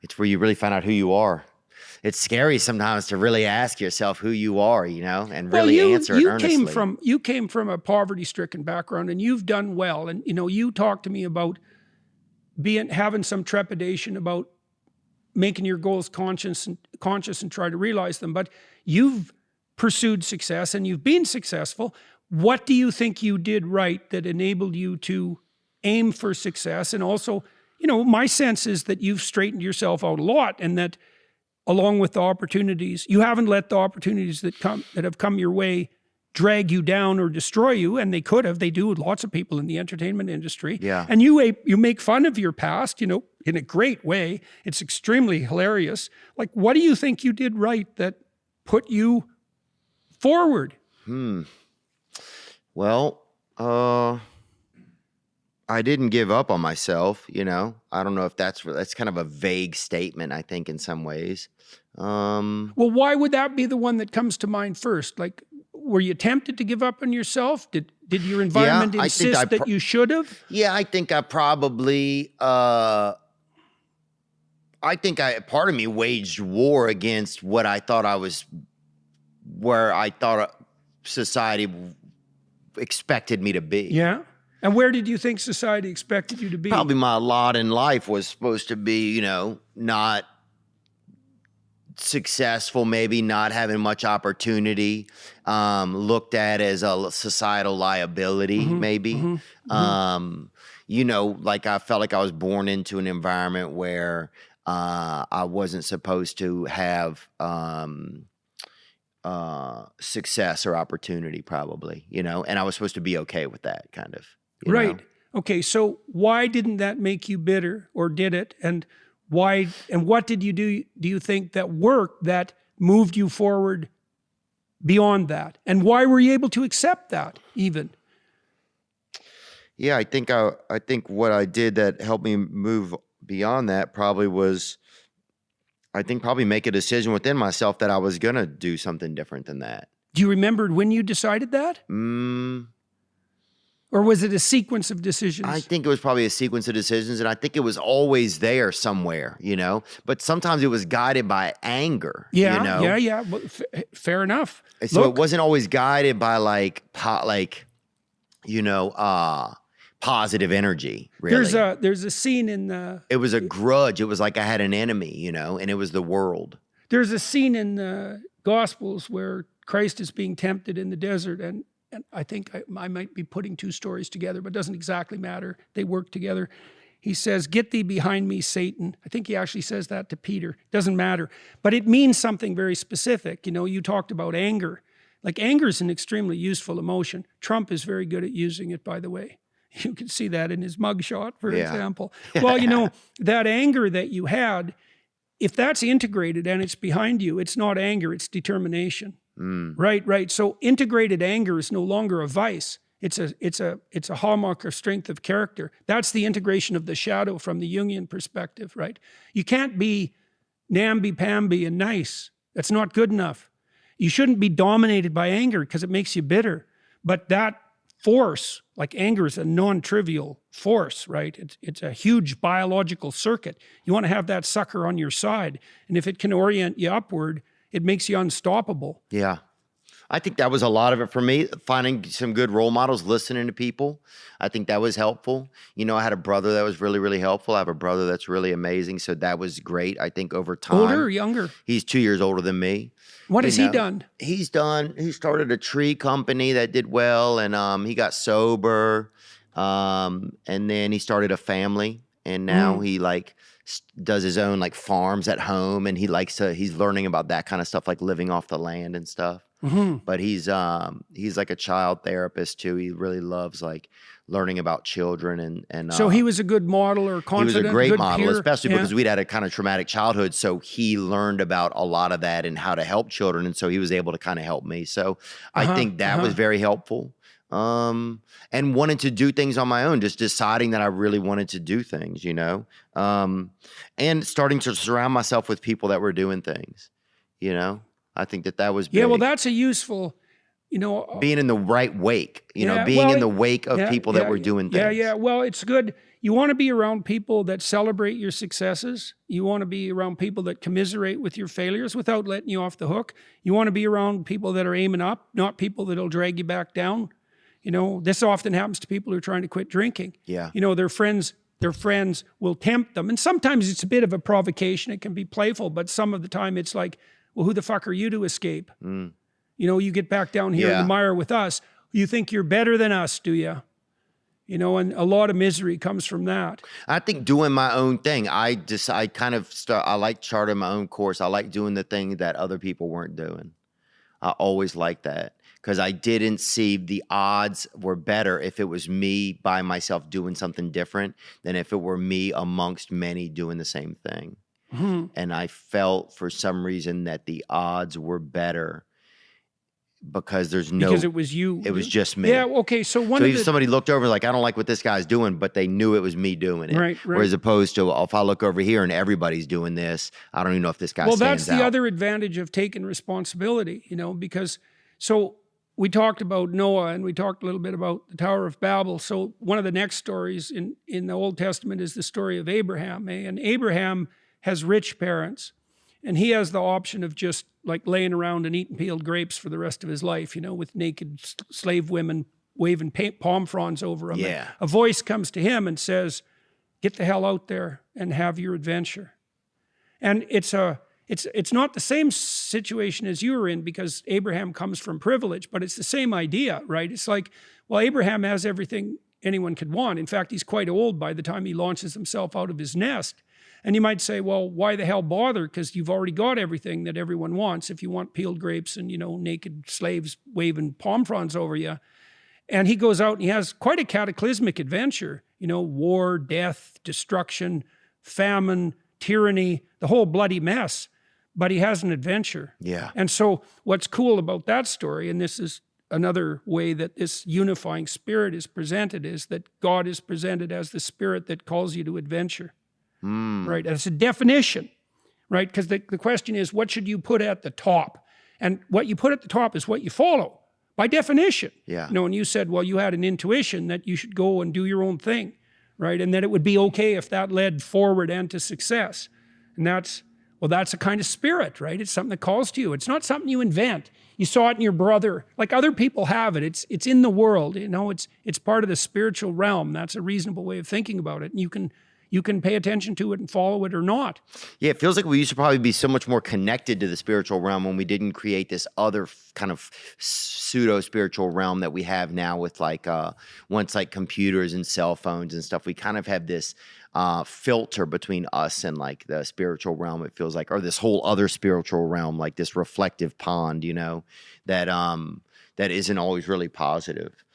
It's where you really find out who you are. It's scary sometimes to really ask yourself who you are, and really answer it earnestly. You came from a poverty-stricken background, and you've done well. And you talked to me about having some trepidation about making your goals conscious and try to realize them. But you've pursued success and you've been successful. What do you think you did right that enabled you to aim for success? And also, my sense is that you've straightened yourself out a lot, and that along with the opportunities, you haven't let the opportunities that have come your way drag you down or destroy you. And they could have. They do with lots of people in the entertainment industry. Yeah. And you make fun of your past, in a great way. It's extremely hilarious. Like, what do you think you did right that put you forward? Well, I didn't give up on myself, I don't know if that's kind of a vague statement, I think, in some ways. Well, why would that be the one that comes to mind first? Like, were you tempted to give up on yourself? Did your environment insist that you should have? Yeah, I think I probably, part of me waged war against where I thought society expected me to be. Yeah. And where did you think society expected you to be? Probably my lot in life was supposed to be, not successful, maybe not having much opportunity, looked at as a societal liability, maybe. Like I felt like I was born into an environment where I wasn't supposed to have success or opportunity, probably, and I was supposed to be okay with that, kind of. Right. Okay. So why didn't that make you bitter, or did it? And why? And what did you do you think that worked that moved you forward beyond that? And why were you able to accept that even? Yeah, I think what I did that helped me move beyond that probably was, probably make a decision within myself that I was going to do something different than that. Do you remember when you decided that? Or was it a sequence of decisions? I think it was probably a sequence of decisions, and I think it was always there somewhere, But sometimes it was guided by anger, Yeah. Well, fair enough. So it wasn't always guided by positive energy, really. There's a scene in the... It was a grudge. It was like I had an enemy, and it was the world. There's a scene in the Gospels where Christ is being tempted in the desert, and I think I might be putting two stories together, but it doesn't exactly matter. They work together. He says, "Get thee behind me, Satan." I think he actually says that to Peter. Doesn't matter. But it means something very specific. You talked about anger. Like, anger is an extremely useful emotion. Trump is very good at using it, by the way. You can see that in his mugshot, for example. Well, that anger that you had, if that's integrated and it's behind you, it's not anger, it's determination. Right. So integrated anger is no longer a vice. It's a hallmark of strength of character. That's the integration of the shadow from the Jungian perspective, right? You can't be namby-pamby and nice. That's not good enough. You shouldn't be dominated by anger because it makes you bitter. But that force, like anger, is a non-trivial force, right? It's a huge biological circuit. You want to have that sucker on your side. And if it can orient you upward, it makes you unstoppable. Yeah. I think that was a lot of it for me, finding some good role models, listening to people. I think that was helpful. I had a brother that was really, really helpful. I have a brother that's really amazing. So that was great. I think over time. Older or younger? He's 2 years older than me. What has he done? He started a tree company that did well, and he got sober. And then he started a family, and now he does his own farms at home, and he's learning about that kind of stuff, like living off the land and stuff. But he's like a child therapist too. He really loves learning about children and so he was a good model or confident. He was a great model, peer. especially because we'd had a kind of traumatic childhood. So he learned about a lot of that and how to help children, and so he was able to kind of help me. So I think that was very helpful. And wanting to do things on my own, just deciding that I really wanted to do things, and starting to surround myself with people that were doing things, I think that was big. Yeah, well, that's a useful you know, Being in the right wake, yeah, being in the wake of yeah, people yeah, that were doing things. yeah. Well, it's good. You want to be around people that celebrate your successes. You want to be around people that commiserate with your failures without letting you off the hook. You want to be around people that are aiming up, not people that'll drag you back down. This often happens to people who are trying to quit drinking. Yeah. Their friends will tempt them. And sometimes it's a bit of a provocation. It can be playful, but some of the time it's like, well, who the fuck are you to escape? You get back down here in the mire with us. You think you're better than us, do you? And a lot of misery comes from that. I think doing my own thing. I like charting my own course. I like doing the thing that other people weren't doing. I always liked that because I didn't see the odds were better if it was me by myself doing something different than if it were me amongst many doing the same thing. And I felt for some reason that the odds were better because because it was you. It was just me. Yeah. Okay. So if somebody looked over like, I don't like what this guy's doing, but they knew it was me doing it. Right. Whereas opposed to if I look over here and everybody's doing this, I don't even know if this guy stands out. Well, that's the other advantage of taking responsibility, because so we talked about Noah and we talked a little bit about the Tower of Babel. So one of the next stories in the Old Testament is the story of Abraham. And Abraham has rich parents. And he has the option of just like laying around and eating peeled grapes for the rest of his life, with naked slave women waving palm fronds over him. Yeah. A voice comes to him and says, get the hell out there and have your adventure. And it's not the same situation as you were in because Abraham comes from privilege, but it's the same idea, right? It's like, well, Abraham has everything anyone could want. In fact, he's quite old by the time he launches himself out of his nest. And you might say, well, why the hell bother? Because you've already got everything that everyone wants if you want peeled grapes and, naked slaves waving palm fronds over you. And he goes out and he has quite a cataclysmic adventure, war, death, destruction, famine, tyranny, the whole bloody mess. But he has an adventure. Yeah. And so what's cool about that story, and this is another way that this unifying spirit is presented, is that God is presented as the spirit that calls you to adventure. Right? That's a definition, right? Because the question is, what should you put at the top? And what you put at the top is what you follow, by definition. Yeah. And you said, well, you had an intuition that you should go and do your own thing, right? And that it would be okay if that led forward and to success. And that's a kind of spirit, right? It's something that calls to you. It's not something you invent. You saw it in your brother. Like other people have it. It's in the world. It's part of the spiritual realm. That's a reasonable way of thinking about it. And you can pay attention to it and follow it or not. Yeah, it feels like we used to probably be so much more connected to the spiritual realm when we didn't create this other kind of pseudo-spiritual realm that we have now with once computers and cell phones and stuff. We kind of have this filter between us and like the spiritual realm, it feels like, or this whole other spiritual realm, like this reflective pond, that isn't always really positive.